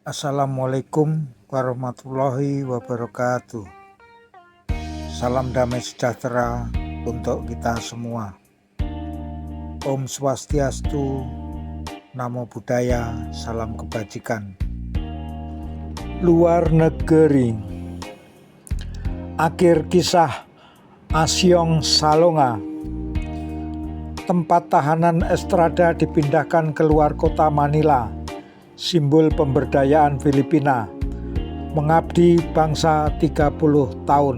Assalamualaikum warahmatullahi wabarakatuh. Salam damai sejahtera untuk kita semua. Om Swastiastu, Namo Buddhaya, salam kebajikan. Luar negeri. Akhir kisah Asyong Salonga. Tempat tahanan Estrada dipindahkan ke luar kota Manila, simbol pemberdayaan Filipina. Mengabdi bangsa 30 tahun.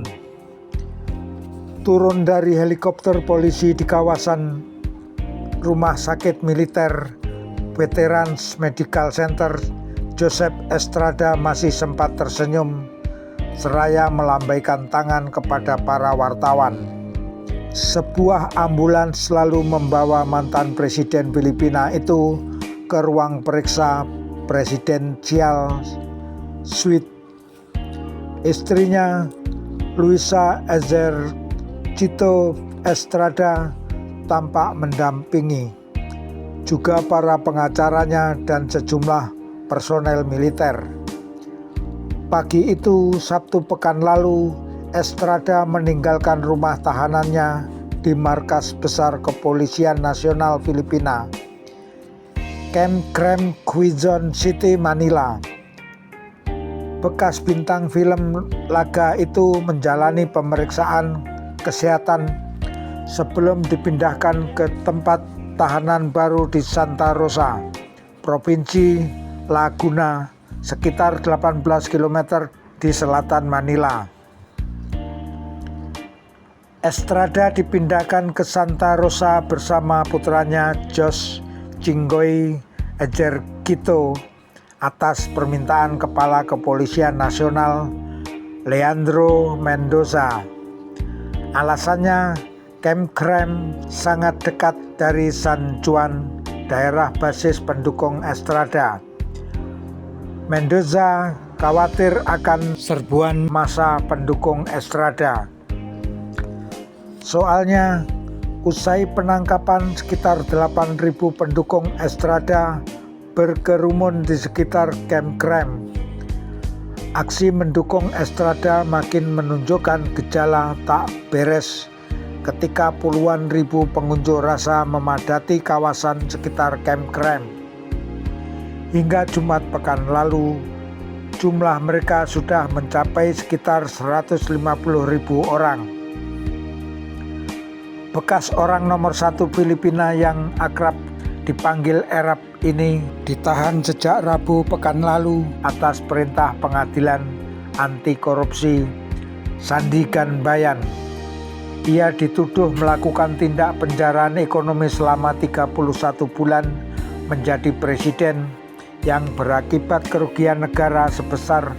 Turun dari helikopter polisi di kawasan Rumah Sakit Militer Veterans Medical Center, Joseph Estrada masih sempat tersenyum seraya melambaikan tangan kepada para wartawan. Sebuah ambulans selalu membawa mantan Presiden Filipina itu ke ruang periksa presidensial suite. Istrinya Luisa Exercito Estrada tampak mendampingi, juga para pengacaranya dan sejumlah personel militer. Pagi itu, Sabtu pekan lalu, Estrada meninggalkan rumah tahanannya di Markas Besar Kepolisian Nasional Filipina, Camp Crame, Quezon City, Manila. Bekas bintang film laga itu menjalani pemeriksaan kesehatan sebelum dipindahkan ke tempat tahanan baru di Santa Rosa, Provinsi Laguna, sekitar 18 km di selatan Manila. Estrada dipindahkan ke Santa Rosa bersama putranya Josh Chingoy Ejercito atas permintaan Kepala Kepolisian Nasional Leandro Mendoza. Alasannya, Camp Crame sangat dekat dari San Juan, daerah basis pendukung Estrada. Mendoza khawatir akan serbuan massa pendukung Estrada. Soalnya, usai penangkapan sekitar 8.000 pendukung Estrada berkerumun di sekitar Camp Crame. Aksi mendukung Estrada makin menunjukkan gejala tak beres ketika puluhan ribu pengunjuk rasa memadati kawasan sekitar Camp Crame. Hingga Jumat pekan lalu, jumlah mereka sudah mencapai sekitar 150.000 orang. Bekas orang nomor 1 Filipina yang akrab dipanggil Erap ini ditahan sejak Rabu pekan lalu atas perintah pengadilan anti korupsi Sandigan Bayan. Ia dituduh melakukan tindak penjaraan ekonomi selama 31 bulan menjadi presiden yang berakibat kerugian negara sebesar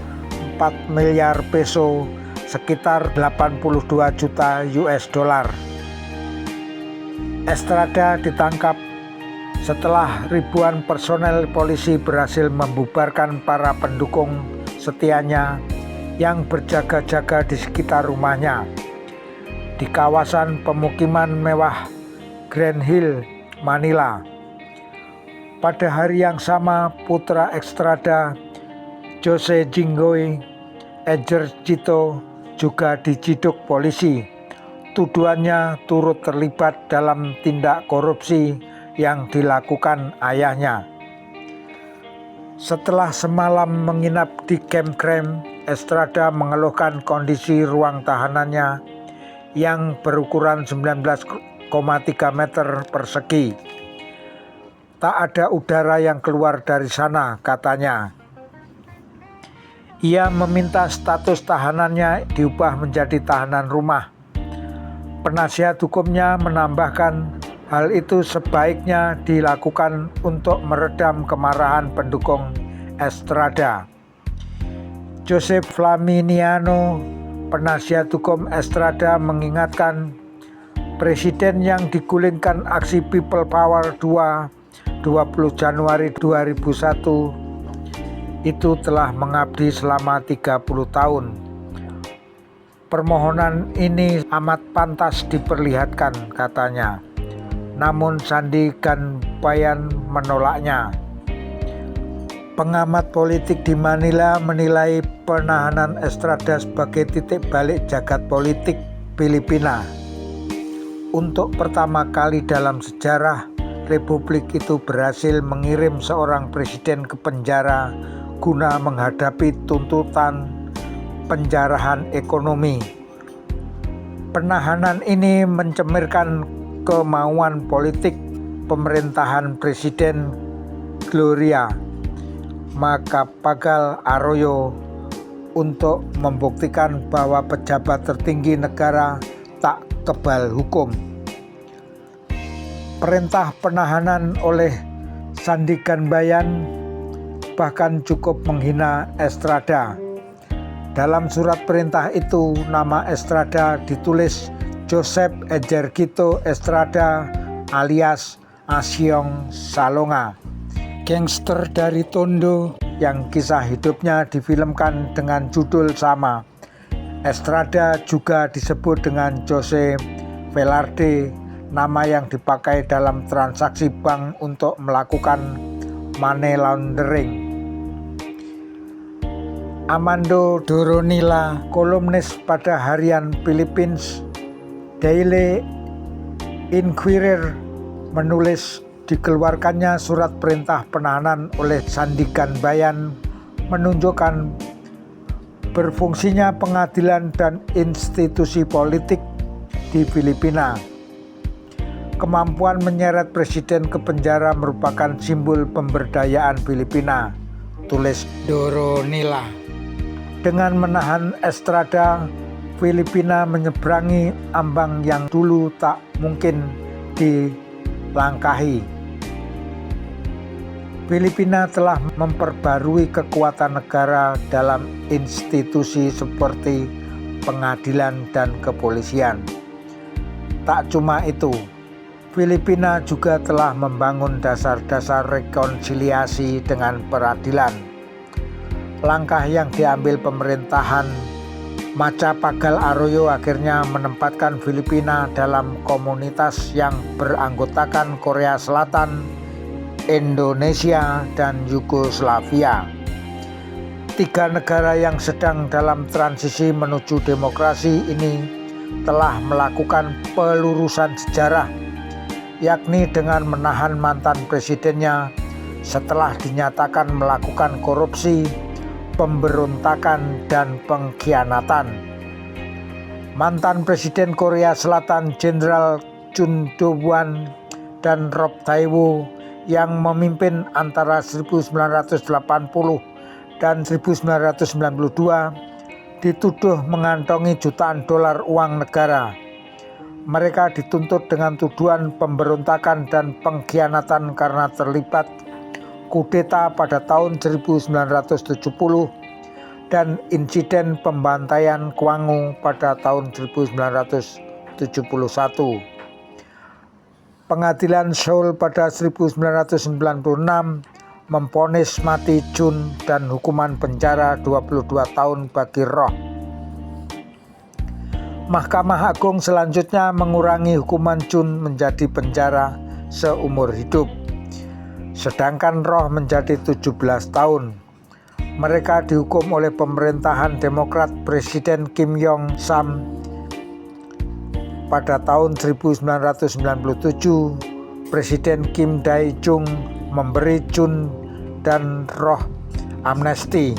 4 miliar peso, sekitar 82 juta US dollar. Estrada ditangkap setelah ribuan personel polisi berhasil membubarkan para pendukung setianya yang berjaga-jaga di sekitar rumahnya di kawasan pemukiman mewah Grand Hill, Manila. Pada hari yang sama, putra Estrada, Jose Chingoy Ejercito, juga diciduk polisi. Tuduhannya turut terlibat dalam tindak korupsi yang dilakukan ayahnya. Setelah semalam menginap di Camp Crame, Estrada mengeluhkan kondisi ruang tahanannya yang berukuran 19,3 meter persegi. Tak ada udara yang keluar dari sana, katanya. Ia meminta status tahanannya diubah menjadi tahanan rumah. Penasihat hukumnya menambahkan hal itu sebaiknya dilakukan untuk meredam kemarahan pendukung Estrada. Joseph Flaminiano, penasihat hukum Estrada, mengingatkan presiden yang digulingkan aksi People Power 2 20 Januari 2001 itu telah mengabdi selama 30 tahun. Permohonan ini amat pantas diperlihatkan, katanya. Namun Sandigan Bayan menolaknya. Pengamat politik di Manila menilai penahanan Estrada sebagai titik balik jagat politik Filipina. Untuk pertama kali dalam sejarah, republik itu berhasil mengirim seorang presiden ke penjara guna menghadapi tuntutan penjarahan ekonomi. Penahanan ini mencerminkan kemauan politik pemerintahan Presiden Gloria Macapagal Arroyo untuk membuktikan bahwa pejabat tertinggi negara tak kebal hukum. Perintah penahanan oleh Sandiganbayan bahkan cukup menghina Estrada. Dalam surat perintah itu, nama Estrada ditulis Joseph Ejercito Estrada alias Asyong Salonga, gangster dari Tondo yang kisah hidupnya difilmkan dengan judul sama. Estrada juga disebut dengan Jose Velarde, nama yang dipakai dalam transaksi bank untuk melakukan money laundering. Armando Doronila, kolumnis pada harian Philippines Daily Inquirer, menulis dikeluarkannya surat perintah penahanan oleh Sandiganbayan menunjukkan berfungsinya pengadilan dan institusi politik di Filipina. Kemampuan menyeret presiden ke penjara merupakan simbol pemberdayaan Filipina, tulis Doronila. Dengan menahan Estrada, Filipina menyeberangi ambang yang dulu tak mungkin dilangkahi. Filipina telah memperbarui kekuatan negara dalam institusi seperti pengadilan dan kepolisian. Tak cuma itu, Filipina juga telah membangun dasar-dasar rekonsiliasi dengan peradilan. Langkah yang diambil pemerintahan Macapagal Arroyo akhirnya menempatkan Filipina dalam komunitas yang beranggotakan Korea Selatan, Indonesia, dan Yugoslavia. 3 negara yang sedang dalam transisi menuju demokrasi ini telah melakukan pelurusan sejarah, yakni dengan menahan mantan presidennya setelah dinyatakan melakukan korupsi, pemberontakan, dan pengkhianatan. Mantan Presiden Korea Selatan Jenderal Chun Do-hwan dan Roh Tae-woo yang memimpin antara 1980 dan 1992 dituduh mengantongi jutaan dolar uang negara. Mereka dituntut dengan tuduhan pemberontakan dan pengkhianatan karena terlibat kudeta pada tahun 1970 dan insiden pembantaian Kwangu pada tahun 1971. Pengadilan Seoul pada 1996 memvonis mati Chun dan hukuman penjara 22 tahun bagi Roh. Mahkamah Agung selanjutnya mengurangi hukuman Chun menjadi penjara seumur hidup, sedangkan Roh menjadi 17 tahun. Mereka dihukum oleh pemerintahan Demokrat Presiden Kim Yong-sam pada tahun 1997. Presiden Kim Dae-jung memberi Chun dan Roh amnesti.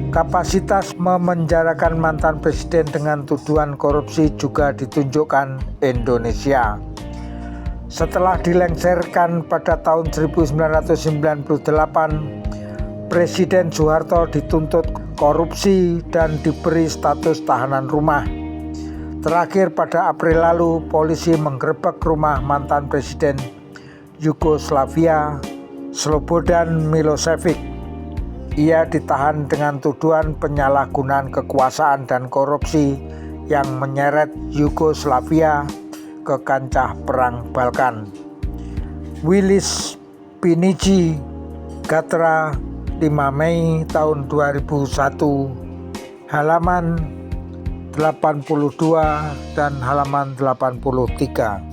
Kapasitas memenjarakan mantan presiden dengan tuduhan korupsi juga ditunjukkan Indonesia. Setelah dilengsarkan pada tahun 1998, Presiden Soeharto dituntut korupsi dan diberi status tahanan rumah. Terakhir pada April lalu, polisi menggerebek rumah mantan Presiden Yugoslavia Slobodan Milosevic. Ia ditahan dengan tuduhan penyalahgunaan kekuasaan dan korupsi yang menyeret Yugoslavia ke kancah perang Balkan. Willis Pinigi, Gatra, 5 Mei tahun 2001, halaman 82 dan halaman 83.